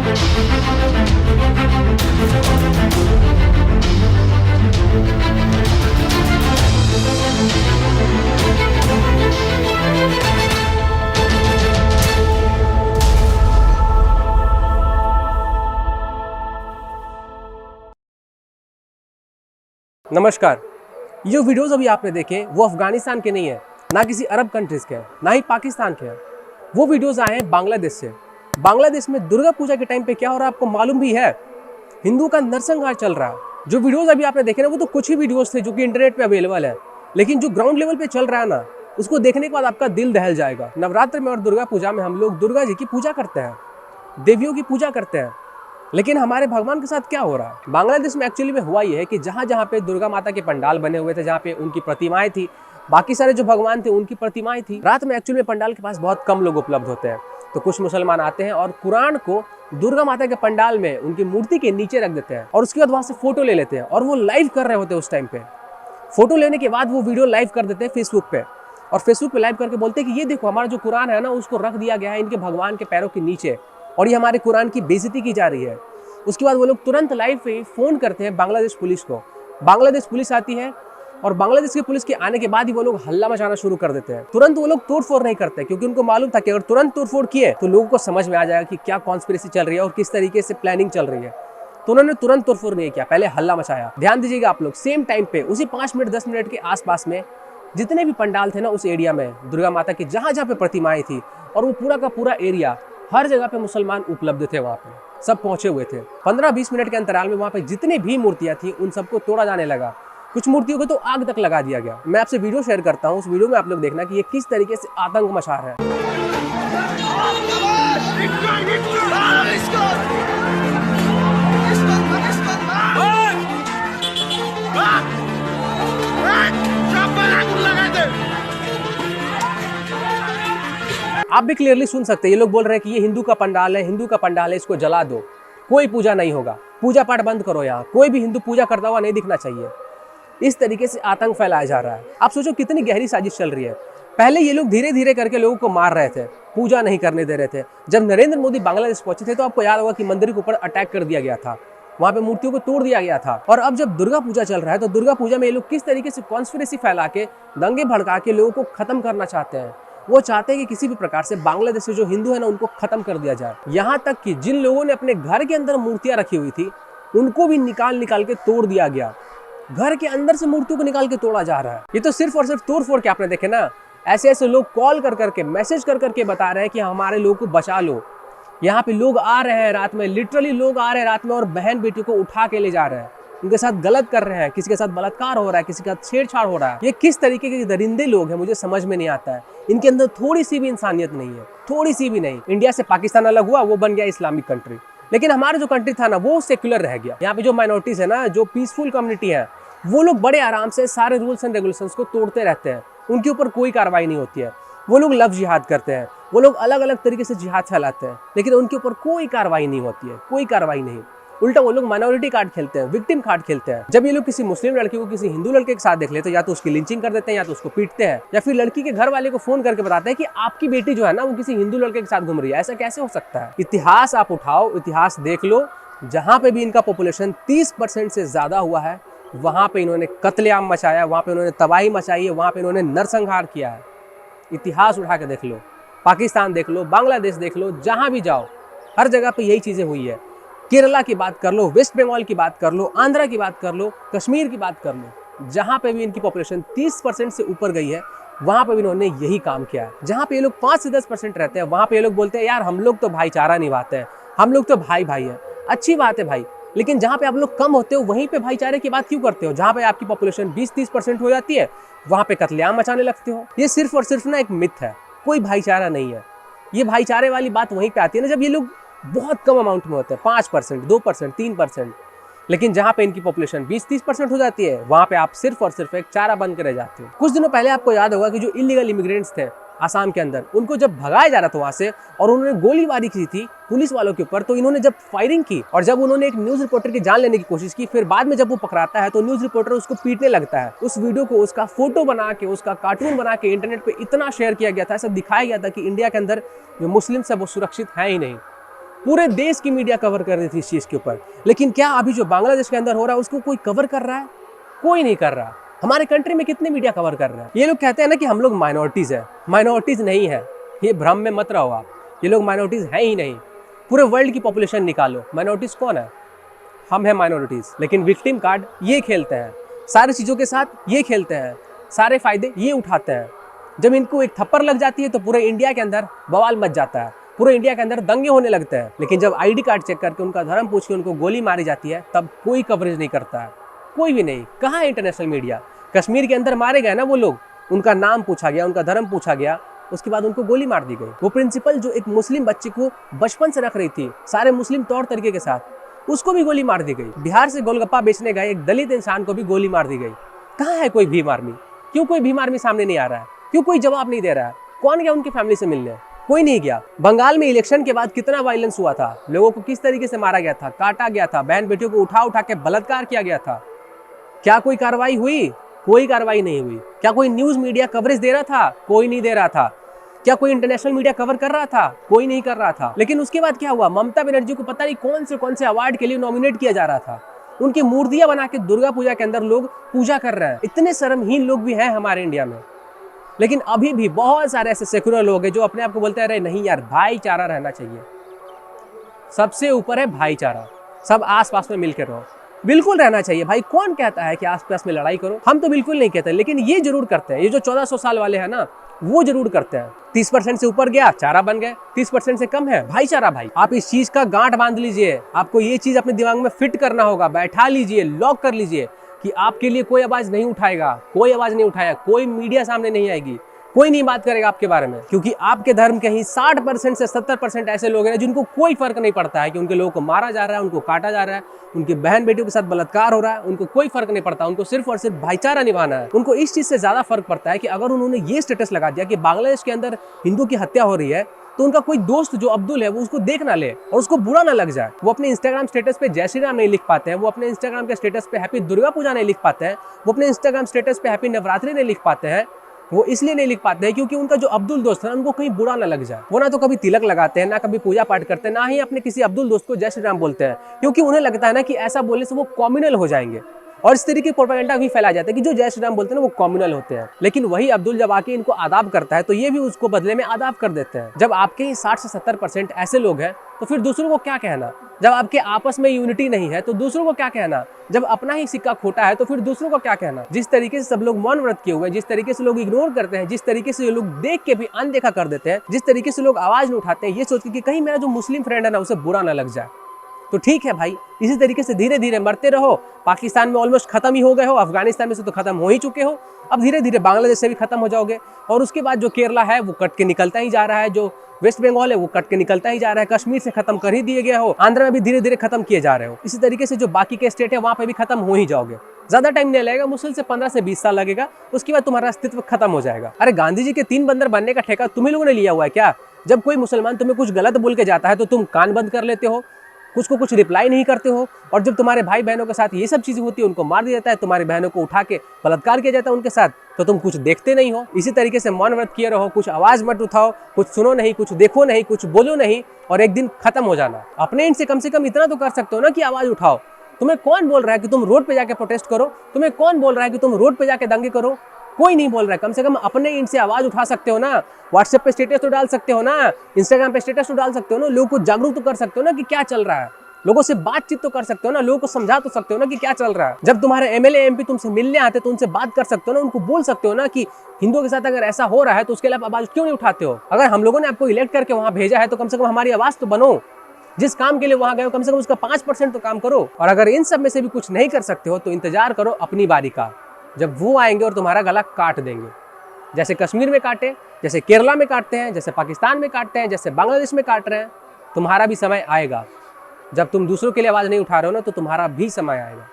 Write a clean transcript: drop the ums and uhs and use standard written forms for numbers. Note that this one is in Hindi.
नमस्कार। ये जो वीडियोस अभी आपने देखे वो अफगानिस्तान के नहीं है, ना किसी अरब कंट्रीज के हैं, ना ही पाकिस्तान के हैं। वो वीडियोस आए हैं बांग्लादेश से। बांग्लादेश में दुर्गा पूजा के टाइम पे क्या हो रहा है आपको मालूम भी है? हिंदू का नरसंहार चल रहा है। जो वीडियोस अभी आपने देखे ना वो तो कुछ ही वीडियोस थे जो कि इंटरनेट पे अवेलेबल है, लेकिन जो ग्राउंड लेवल पे चल रहा है ना, उसको देखने के बाद आपका दिल दहल जाएगा। नवरात्र में और दुर्गा पूजा में हम लोग दुर्गा जी की पूजा करते हैं, देवियों की पूजा करते हैं, लेकिन हमारे भगवान के साथ क्या हो रहा है? बांग्लादेश में एक्चुअली में हुआ ये है कि जहाँ जहाँ पे दुर्गा माता के पंडाल बने हुए थे, जहाँ पे उनकी प्रतिमाएं थी, बाकी सारे जो भगवान थे उनकी प्रतिमाएं थी, रात में एक्चुअली में पंडाल के पास बहुत कम लोग उपलब्ध होते हैं। तो कुछ मुसलमान आते हैं और कुरान को दुर्गा माता के पंडाल में उनकी मूर्ति के नीचे रख देते हैं और उसके बाद वहाँ से फोटो ले लेते हैं और वो लाइव कर रहे होते हैं। उस टाइम पे फोटो लेने के बाद वो वीडियो लाइव कर देते हैं फेसबुक पे, और फेसबुक पे लाइव करके बोलते हैं कि ये देखो हमारा जो कुरान है ना उसको रख दिया गया है इनके भगवान के पैरों के नीचे और ये हमारे कुरान की बेइज्जती की जा रही है। उसके बाद वो लोग तुरंत लाइव पे फोन करते हैं बांग्लादेश पुलिस को। बांग्लादेश पुलिस आती है और बांग्लादेश की पुलिस के आने के बाद ही वो लोग हल्ला मचाना शुरू कर देते हैं। तुरंत वो लोग तोड़फोड़ नहीं करते क्योंकि उनको मालूम था कि अगर तुरंत तोड़फोड़ किए तो लोगों को समझ में आ जाएगा कि क्या कॉन्स्पिरेसी चल रही है और किस तरीके से प्लानिंग चल रही है। तो उन्होंने तुरंत तोड़फोड़ नहीं किया, पहले हल्ला मचाया। ध्यान दीजिएगा आप लोग, सेम टाइम पे उसी 5 मिनट 10 मिनट के आसपास में जितने भी पंडाल थे ना उस एरिया में दुर्गा माता की जहाँ जहाँ पे प्रतिमाएं थी, और वो पूरा का पूरा एरिया, हर जगह पे मुसलमान उपलब्ध थे, वहाँ पे सब पहुंचे हुए थे। 15-20 मिनट के अंतराल में वहाँ पे जितनी भी मूर्तियां थी उन सबको तोड़ा जाने लगा। कुछ मूर्तियों को तो आग तक लगा दिया गया। मैं आपसे वीडियो शेयर करता हूँ, उस वीडियो में आप लोग देखना कि ये किस तरीके से आतंक मचा रहा है। आप भी क्लियरली सुन सकते हैं, ये लोग बोल रहे हैं कि ये हिंदू का पंडाल है, हिंदू का पंडाल है, इसको जला दो, कोई पूजा नहीं होगा, पूजा पाठ बंद करो, यहाँ कोई भी हिंदू पूजा करता हुआ नहीं दिखना चाहिए। इस तरीके से आतंक फैलाया जा रहा है। आप सोचो कितनी गहरी साजिश चल रही है। पहले ये लोग धीरे धीरे करके लोगों को मार रहे थे, पूजा नहीं करने दे रहे थे। जब नरेंद्र मोदी बांग्लादेश पहुंचे थे तो आपको याद होगा कि मंदिर के ऊपर अटैक कर दिया गया था, वहाँ पे मूर्तियों को तोड़ दिया गया था। और अब जब दुर्गा पूजा चल रहा है तो दुर्गा पूजा में ये लोग किस तरीके से कॉन्स्पिरेसी फैला के, दंगे भड़का के लोगों को खत्म करना चाहते हैं। वो चाहते हैं कि किसी भी प्रकार से बांग्लादेश से जो हिंदू है ना उनको खत्म कर दिया जाए। यहाँ तक कि जिन लोगों ने अपने घर के अंदर मूर्तियां रखी हुई थी उनको भी निकाल के तोड़ दिया गया। घर के अंदर से मूर्तियों को निकाल के तोड़ा जा रहा है। ये तो सिर्फ और सिर्फ तोड़ फोड़ के आपने देखे ना, ऐसे ऐसे लोग कॉल कर करके, मैसेज कर करके बता रहे हैं कि हमारे लोगों को बचा लो। यहाँ पे लोग आ रहे हैं रात में, लिटरली लोग आ रहे हैं रात में और बहन बेटी को उठा के ले जा रहे हैं, उनके साथ गलत कर रहे हैं, किसी के साथ बलात्कार हो रहा है, किसी के साथ छेड़छाड़ हो रहा है। ये किस तरीके के दरिंदे लोग हैं मुझे समझ में नहीं आता है। इनके अंदर थोड़ी सी भी इंसानियत नहीं है, थोड़ी सी भी नहीं। इंडिया से पाकिस्तान अलग हुआ, वो बन गया इस्लामिक कंट्री, लेकिन हमारा जो कंट्री था ना वो सेक्युलर रह गया। यहाँ पे जो माइनॉरिटीज है ना, जो पीसफुल कम्युनिटी है, वो लोग बड़े आराम से सारे रूल्स एंड रेगुलेशंस को तोड़ते रहते हैं, उनके ऊपर कोई कार्रवाई नहीं होती है। वो लोग लव जिहाद करते हैं, वो लोग अलग अलग तरीके से जिहाद फैलाते हैं, लेकिन उनके ऊपर कोई कार्रवाई नहीं होती है, कोई कार्रवाई नहीं। उल्टा वो लोग माइनॉरिटी कार्ड खेलते हैं, विक्टिम कार्ड खेलते हैं। जब ये लोग किसी मुस्लिम लड़की को किसी हिंदू लड़के के साथ देख लेते हैं, या तो उसकी लिंचिंग कर देते हैं, या तो उसको पीटते हैं, या फिर लड़की के घर वाले को फोन करके बताते हैं कि आपकी बेटी जो है ना वो किसी हिंदू लड़के के साथ घूम रही है। ऐसा कैसे हो सकता है? इतिहास आप उठाओ, इतिहास देख लो, जहाँ पे भी इनका पॉपुलेशन 30% से ज्यादा हुआ है वहाँ पे इन्होंने कत्लेआम मचाया, वहाँ पे इन्होंने तबाही मचाई है, वहाँ पे इन्होंने नरसंहार किया है। इतिहास उठा के देख लो, पाकिस्तान देख लो, बांग्लादेश देख लो, जहाँ भी जाओ हर जगह पे यही चीज़ें हुई है। केरला की बात कर लो, वेस्ट बंगाल की बात कर लो, आंध्रा की बात कर लो, कश्मीर की बात कर लो, जहाँ पे भी इनकी पॉपुलेशन 30% से ऊपर गई है वहाँ पे भी इन्होंने यही काम किया है। जहाँ पे ये लोग 5 से 10% रहते हैं वहाँ पे ये लोग बोलते हैं यार हम लोग तो भाईचारा निभाते हैं, हम लोग तो भाई भाई हैं। अच्छी बात है भाई, लेकिन जहाँ पे आप लोग कम होते हो वहीं पे भाईचारे की बात क्यों करते हो? जहाँ पे आपकी पॉपुलेशन 20-30% हो जाती है वहाँ पे कत्लेआम मचाने लगते हो। ये सिर्फ और सिर्फ ना एक मिथ है, कोई भाईचारा नहीं है। ये भाईचारे वाली बात वहीं पे आती है ना जब ये लोग बहुत कम अमाउंट में होते हैं, 5%, 2%, 3%। लेकिन जहाँ पे इनकी पॉपुलेशन 20-30% हो जाती है वहाँ पे आप सिर्फ और सिर्फ एक चारा बन के रह जाते हो। कुछ दिनों पहले आपको याद होगा कि जो इलीगल इमिग्रेंट्स थे आसाम के अंदर, उनको जब भगाया जा रहा था वहाँ से और उन्होंने गोलीबारी की थी पुलिस वालों के ऊपर, तो इन्होंने जब फायरिंग की और जब उन्होंने एक न्यूज़ रिपोर्टर की जान लेने की कोशिश की, फिर बाद में जब वो पकड़ाता है तो न्यूज़ रिपोर्टर उसको पीटने लगता है। उस वीडियो को, उसका फोटो बना के, उसका कार्टून बना के इंटरनेट पे इतना शेयर किया गया था, ऐसा दिखाया गया था कि इंडिया के अंदर जो मुस्लिम्स है वो सुरक्षित है ही नहीं। पूरे देश की मीडिया कवर कर रही थी इस चीज़ के ऊपर। लेकिन क्या अभी जो बांग्लादेश के अंदर हो रहा है उसको कोई कवर कर रहा है? कोई नहीं कर रहा। हमारे कंट्री में कितने मीडिया कवर कर रहे हैं? ये लोग कहते हैं ना कि हम लोग माइनॉरिटीज़ है, माइनॉरिटीज़ नहीं है, ये भ्रम में मत रहो आप। ये लोग माइनॉरिटीज़ है ही नहीं। पूरे वर्ल्ड की पॉपुलेशन निकालो, माइनॉरिटीज़ कौन है? हम हैं माइनॉरिटीज़। लेकिन विक्टिम कार्ड ये खेलते हैं, सारी चीज़ों के साथ ये खेलते हैं, सारे फायदे ये उठाते हैं। जब इनको एक थप्पड़ लग जाती है तो पूरे इंडिया के अंदर बवाल मच जाता है, पूरे इंडिया के अंदर दंगे होने लगते हैं। लेकिन जब आईडी कार्ड चेक करके उनका धर्म पूछ के उनको गोली मारी जाती है तब कोई कवरेज नहीं करता है, कोई भी नहीं। कहाँ है इंटरनेशनल मीडिया? कश्मीर के अंदर मारे गए ना वो लोग, उनका नाम पूछा गया, उनका धर्म पूछा गया, उसके बाद उनको गोली मार दी गई। वो प्रिंसिपल जो एक मुस्लिम बच्चे को बचपन से रख रही थी सारे मुस्लिम तौर तरीके के साथ, उसको भी गोली मार दी गई। बिहार से गोलगप्पा बेचने गए एक दलित इंसान को भी गोली मार दी गई। कहाँ है कोई भीम आर्मी? क्यों कोई भीम आर्मी सामने नहीं आ रहा है? क्यों कोई जवाब नहीं दे रहा है? कौन गया उनकी फैमिली से मिलने? कोई नहीं गया। बंगाल में इलेक्शन के बाद कितना वायलेंस हुआ था, लोगों को किस तरीके से मारा गया था, काटा गया था, बहन बेटियों को उठा उठा के बलात्कार किया गया था। क्या कोई कार्रवाई हुई? कोई कार्रवाई नहीं हुई। क्या कोई न्यूज मीडिया कवरेज दे रहा था? कोई नहीं दे रहा था। क्या कोई इंटरनेशनल मीडिया कवर कर रहा था? कोई नहीं कर रहा था। लेकिन उसके बाद क्या हुआ? ममता बनर्जी को पता नहीं कौन से अवार्ड के लिए नॉमिनेट किया जा रहा था। उनकी मूर्तियां बना के दुर्गा पूजा के अंदर लोग पूजा कर रहे हैं। इतने शर्महीन लोग भी हैं हमारे इंडिया में। लेकिन अभी भी बहुत सारे ऐसे सेक्युलर लोग हैं जो अपने आप को बोलते हैं, अरे नहीं यार, भाईचारा रहना चाहिए, सबसे ऊपर है भाईचारा, सब आस पास में मिलकर रहो। बिल्कुल रहना चाहिए भाई। कौन कहता है कि आसपास में लड़ाई करो? हम तो बिल्कुल नहीं कहते, लेकिन ये जरूर करते हैं। ये जो 1400 साल वाले हैं ना, वो जरूर करते हैं। 30% से ऊपर गया चारा बन गए, 30% से कम है भाईचारा। भाई आप इस चीज का गांठ बांध लीजिए, आपको ये चीज अपने दिमाग में फिट करना होगा, बैठा लीजिए, लॉक कर लीजिए कि आपके लिए कोई आवाज नहीं उठाएगा, कोई आवाज नहीं उठाएगा, कोई मीडिया सामने नहीं आएगी, कोई नहीं बात करेगा आपके बारे में। क्योंकि आपके धर्म के ही 60% से 70% ऐसे लोग हैं जिनको कोई फर्क नहीं पड़ता है कि उनके लोगों को मारा जा रहा है, उनको काटा जा रहा है, उनकी बहन बेटियों के साथ बलात्कार हो रहा है, उनको कोई फर्क नहीं पड़ता। उनको सिर्फ और सिर्फ भाईचारा निभाना है। उनको इस चीज से ज्यादा फर्क पड़ता है कि अगर उन्होंने ये स्टेटस लगा दिया कि बांग्लादेश के अंदर हिंदू की हत्या हो रही है, तो उनका कोई दोस्त जो अब्दुल है वो उसको देख ना ले और उसको बुरा ना लग जाए। वो अपने इंस्टाग्राम स्टेटस पे जय श्री राम नहीं लिख पाते हैं, वो अपने इंस्टाग्राम के स्टेटस पे हैप्पी दुर्गा पूजा नहीं लिख पाते हैं, वो अपने इंस्टाग्राम स्टेटस पे हैप्पी नवरात्रि नहीं लिख पाते हैं। वो इसलिए नहीं लिख पाते हैं क्योंकि उनका जो अब्दुल दोस्त है उनको कहीं बुरा ना लग जाए। वो ना तो कभी तिलक लगाते हैं, ना कभी पूजा पाठ करते हैं, ना ही अपने किसी अब्दुल दोस्त को जय श्री राम बोलते हैं, क्योंकि उन्हें लगता है ना कि ऐसा बोलने से वो कॉम्युनल हो जाएंगे। और इस तरीके प्रोपेगेंडा भी फैला जाता है कि जो जय श्री राम बोलते हैं ना वो कॉम्युनल होते हैं। लेकिन वही अब्दुल जब आके इनको आदाब करता है तो ये भी उसको बदले में आदाब कर देते हैं। जब आपके ही 60 से 70% ऐसे लोग हैं तो फिर दूसरों को क्या कहना? जब आपके आपस में यूनिटी नहीं है तो दूसरों को क्या कहना? जब अपना ही सिक्का खोटा है तो फिर दूसरों को क्या कहना? जिस तरीके से सब लोग मौन व्रत किए हुए हैं, जिस तरीके से लोग इग्नोर करते हैं, जिस तरीके से लोग देख के भी अनदेखा कर देते हैं, जिस तरीके से लोग आवाज नहीं उठाते हैं ये सोच के कि कहीं मेरा जो मुस्लिम फ्रेंड है ना उसे बुरा ना लग जाए, तो ठीक है भाई, इसी तरीके से धीरे धीरे मरते रहो। पाकिस्तान में ऑलमोस्ट खत्म ही हो गए हो, अफगानिस्तान में से तो खत्म हो ही चुके हो, अब धीरे धीरे बांग्लादेश से भी खत्म हो जाओगे। और उसके बाद जो केरला है वो कट के निकलता ही जा रहा है, जो वेस्ट बंगाल है वो कट के निकलता ही जा रहा है, कश्मीर से खत्म कर ही दिए गए हो, आंध्र में भी धीरे धीरे खत्म किए जा रहे हो। इसी तरीके से जो बाकी के स्टेट है वहां पे भी खत्म हो ही जाओगे। ज्यादा टाइम नहीं लगेगा, मुश्किल से 15 से 20 साल लगेगा, उसके बाद तुम्हारा अस्तित्व खत्म हो जाएगा। अरे गांधी जी के 3 बंदर बनने का ठेका तुम्ही लोगों ने लिया हुआ है क्या? जब कोई मुसलमान तुम्हें कुछ गलत बोल के जाता है तो तुम कान बंद कर लेते हो, कुछ को कुछ रिप्लाई नहीं करते हो, और जब तुम्हारे भाई बहनों के साथ ये सब चीजें होती है, उनको मार दिया जाता है, तुम्हारी बहनों को उठा के बलात्कार किया जाता है उनके साथ, तो तुम कुछ देखते नहीं हो। इसी तरीके से मौन व्रत किए रहो, कुछ आवाज मत उठाओ, कुछ सुनो नहीं, कुछ देखो नहीं, कुछ बोलो नहीं, और एक दिन खत्म हो जाना। अपने इनसे कम से कम इतना तो कर सकते हो ना कि आवाज उठाओ। तुम्हें कौन बोल रहा है कि तुम रोड पे जाके प्रोटेस्ट करो? तुम्हें कौन बोल रहा है कि तुम रोड पे जाके दंगे करो? कोई नहीं बोल रहा है। कम से कम अपने इनसे आवाज उठा सकते हो ना, व्हाट्सएप पे स्टेटस तो डाल सकते हो ना, इंस्टाग्राम पे स्टेटस तो डाल सकते हो ना, लोगों को जागरूक तो कर सकते हो ना कि क्या चल रहा है, लोगों से बातचीत तो कर सकते हो ना, लोगों को समझा तो सकते हो ना कि क्या चल रहा है। जब तुम्हारे एमएलए एमपी तुमसे मिलने आते तो उनसे बात कर सकते हो ना, उनको बोल सकते हो ना कि हिंदुओं के साथ अगर ऐसा हो रहा है तो उसके लिए आवाज क्यों नहीं उठाते हो? अगर हम लोगों ने आपको इलेक्ट करके वहां भेजा है तो कम से कम हमारी आवाज तो बनो। जिस काम के लिए वहां गए हो कम से कम उसका 5% तो काम करो। और अगर इन सब में से भी कुछ नहीं कर सकते हो तो इंतजार करो अपनी बारी का, जब वो आएंगे और तुम्हारा गला काट देंगे, जैसे कश्मीर में काटे, जैसे केरला में काटते हैं, जैसे पाकिस्तान में काटते हैं, जैसे बांग्लादेश में काट रहे हैं। तुम्हारा भी समय आएगा। जब तुम दूसरों के लिए आवाज नहीं उठा रहे हो ना तो तुम्हारा भी समय आएगा।